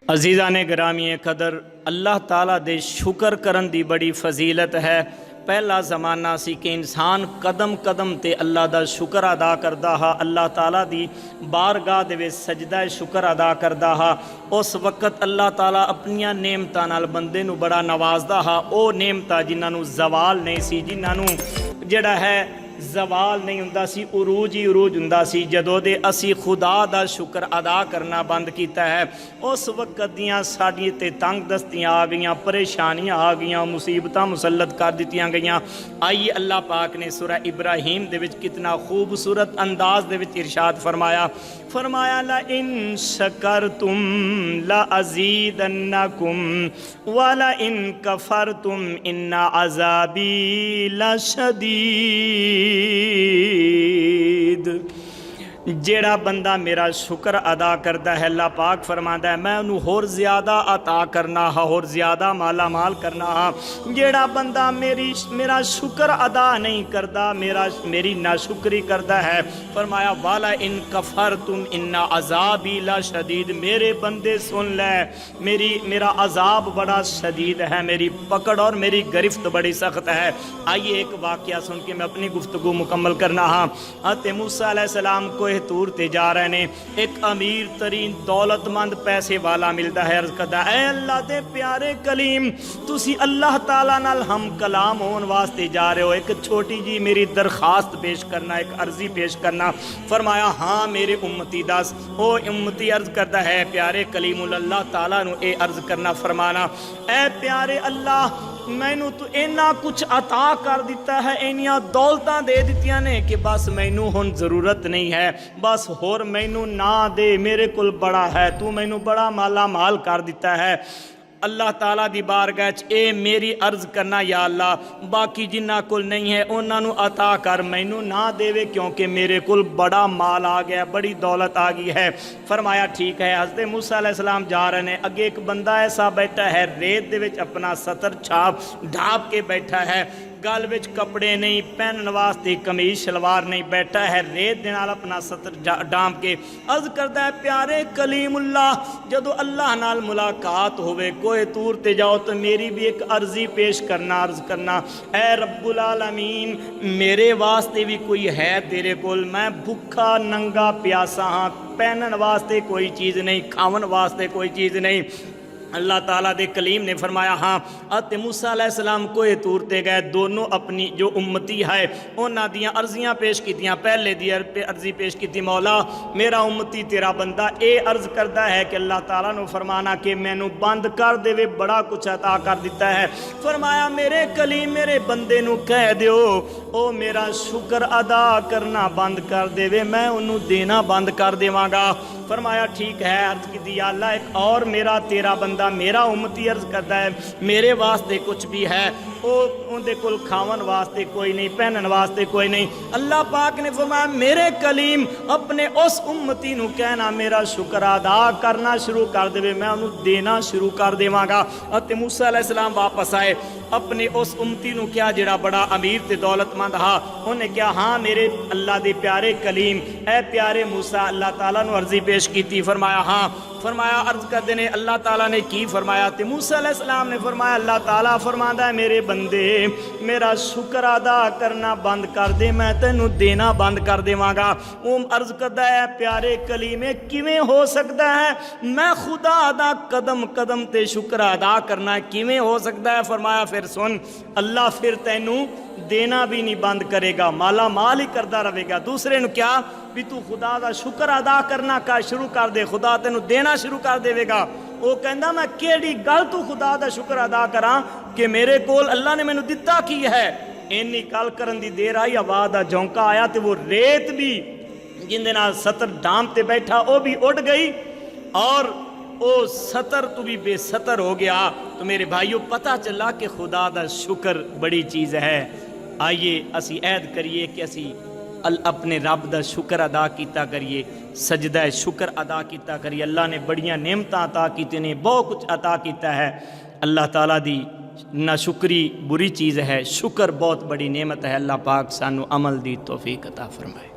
عزیزان گرامی قدر اللہ تعالیٰ دے شکر کرن دی بڑی فضیلت ہے۔ پہلا زمانہ سی کہ انسان قدم قدم تے اللہ دا شکر ادا کردا ہا، اللہ تعالیٰ دی بارگاہ دے وچ سجدہ شکر ادا کردا ہا۔ اس وقت اللہ تعالیٰ اپنیاں نعمتاں نال بندے نو بڑا نوازدا ہا، او نعمتاں جنہاں نو زوال نہیں سی، جنہاں نو جڑا ہے زوال نہیں ہوندا سی، عروج ہی عروج ہوندا سی۔ جدوں دے اسی خدا دا شکر ادا کرنا بند کیتا ہے، اس وقت دیاں ساڈی تے تنگ دستیاں آ گئیاں، پریشانیاں آ گئیاں، مصیبتاں مسلط کر دتیاں گئیاں۔ آئیے اللہ پاک نے سورہ ابراہیم دے وچ کتنا خوبصورت انداز دے وچ ارشاد فرمایا، لَئِن شَكَرْتُمْ لَأَزِيدَنَّكُمْ وَلَئِن كَفَرْتُمْ إِنَّ عَذَابِي لَشَدِيدٌ۔ جیڑا بندہ میرا شکر ادا کرتا ہے، اللہ پاک فرماندا ہے میں انہوں ہور زیادہ عطا کرنا ہا، ہور زیادہ مالا مال کرنا ہا۔ جیڑا بندہ میرا شکر ادا نہیں کرتا، میری ناشکری کرتا ہے، فرمایا والا ان کفرتم ان عذابی لشدید، میرے بندے سن لے، میرا عذاب بڑا شدید ہے، میری پکڑ اور میری گرفت بڑی سخت ہے۔ آئیے ایک واقعہ سن کے میں اپنی گفتگو مکمل کرنا ہاں۔ حضرت موسیٰ علیہ السلام کو تور تے جا رہے نے، ایک امیر ترین دولت مند پیسے والا ملتا ہے، عرض کرتا ہے اے اللہ دے پیارے کلیم، تسی اللہ تعالیٰ نال ہم کلام ہون واسطے جا رہے ہو، ایک چھوٹی جی میری درخواست پیش کرنا، ایک عرضی پیش کرنا۔ فرمایا ہاں میرے امتی دس۔ او امتی عرض کرتا ہے پیارے کلیم اللہ تعالیٰ نو اے عرض کرنا، فرمانا اے پیارے اللہ مینوں تو اینا کچھ عطا کر دیتا ہے، اینیاں دولتاں دے دیتیاں نے کہ بس مینوں ہن ضرورت نہیں ہے، بس ہور مینوں نہ دے، میرے کل بڑا ہے، تو مینوں بڑا مالا مال کر دیتا ہے۔ اللہ تعالیٰ دی بارگاہ وچ اے میری عرض کرنا یا اللہ باقی جنہاں کل نہیں ہے انہاں نو عطا کر، مینوں نہ دے کیونکہ میرے کل بڑا مال آ گیا، بڑی دولت آ گئی ہے۔ فرمایا ٹھیک ہے۔ حضرت موسیٰ علیہ السلام جا رہے ہیں، اگے ایک بندہ ایسا بیٹھا ہے ریت دے وچ اپنا ستر چھاپ ڈھانپ کے بیٹھا ہے، گل وچ کپڑے نہیں، پہنن واسطے قمیض شلوار نہیں، بیٹھا ہے ریت دے نال اپنا ستر ڈھانپ کے، عرض کرتا ہے پیارے کلیم اللہ جدو اللہ نال ملاقات ہوئے کوہ طور تے جاؤ تو میری بھی ایک عرضی پیش کرنا، عرض کرنا اے رب العالمین میرے واسطے بھی کوئی ہے تیرے کول، میں بھکھا ننگا پیاسا ہاں، پہنن واسطے کوئی چیز نہیں، کھاون واسطے کوئی چیز نہیں۔ اللہ تعالیٰ دے کلیم نے فرمایا ہاں۔ حضرت موسیٰ علیہ السلام کوہ طور تے گئے، دونوں اپنی جو امتی ہے انہاں دیاں عرضیاں پیش کیتیاں، پہلے دی عرضی پیش کیتی مولا میرا امتی تیرا بندہ اے عرض کردا ہے کہ اللہ تعالیٰ نے فرمانا کہ مینوں بند کر دے وے، بڑا کچھ عطا کر دیتا ہے۔ فرمایا میرے کلیم میرے بندے نو کہہ دیو او میرا شکر ادا کرنا بند کر دے وے، میں انہوں دینا بند کر دیواں گا۔ فرمایا ٹھیک ہے۔ عرض کی دی اللہ ایک اور میرا تیرا بندہ میرا امتی عرض کرتا ہے میرے واسطے کچھ بھی ہے، ان دے کل کھاون واسطے کوئی نہیں، پہنن واسطے کوئی نہیں۔ اللہ پاک نے فرمایا میرے کلیم اپنے اس امتی نو کہنا میرا شکر ادا کرنا شروع کر دے، میں انہوں دینا شروع کر دیواں گا۔ حضرت موسیٰ علیہ السلام واپس آئے، اپنے اس امتی نو کیا جڑا بڑا امیر تے دولت مند ہا، انہیں کیا ہاں میرے اللہ دے پیارے کلیم اے پیارے موسیٰ اللہ تعالیٰ نو عرضی پیش کیتی، فرمایا ہاں۔ فرمایا عرض کر دینے اللہ تعالیٰ نے کی فرمایا، تے موسیٰ علیہ السلام نے فرمایا اللہ تعالیٰ فرماتا ہے میرے بندے میرا شکر ادا کرنا بند کر دے، میں تینوں دینا بند کر دیواں گا۔ عرض کرتا ہے پیارے کلیم کیویں ہو سکتا ہے، میں خدا دا قدم قدم تے شکر ادا کرنا کیویں ہو سکتا ہے؟ فرمایا پھر سن اللہ پھر تینوں دینا بھی نہیں بند کرے گا، مالا مال ہی کرتا رہے گا۔ دوسرے نو کیا بھی تو خدا دا شکر ادا کرنا کا شروع کر دے، خدا تینوں دینا شروع کر دے گا۔ وہ کہندا میں کیڑی گل تو خدا دا شکر ادا کراں کہ میرے کول اللہ نے مینوں دتا کی ہے۔ اینی گل کرن دی دیر آئی، ہوا دا جھونکا آیا تے وہ ریت بھی جن دے نال ستر ڈھانپ تے بیٹھا وہ بھی اڑ گئی اور او ستر تو بھی بے ستر ہو گیا۔ تو میرے بھائیوں پتہ چلا کہ خدا دا شکر بڑی چیز ہے۔ آئیے اسی عہد کریے کہ اسی اپنے رب دا شکر ادا کیتا کریے، سجدہ شکر ادا کیتا کریے۔ اللہ نے بڑیاں نعمتاں عطا کیتے نے، بہت کچھ عطا کیتا ہے۔ اللہ تعالیٰ دی ناشکری بری چیز ہے، شکر بہت بڑی نعمت ہے۔ اللہ پاک سانو عمل دی توفیق عطا فرمائے۔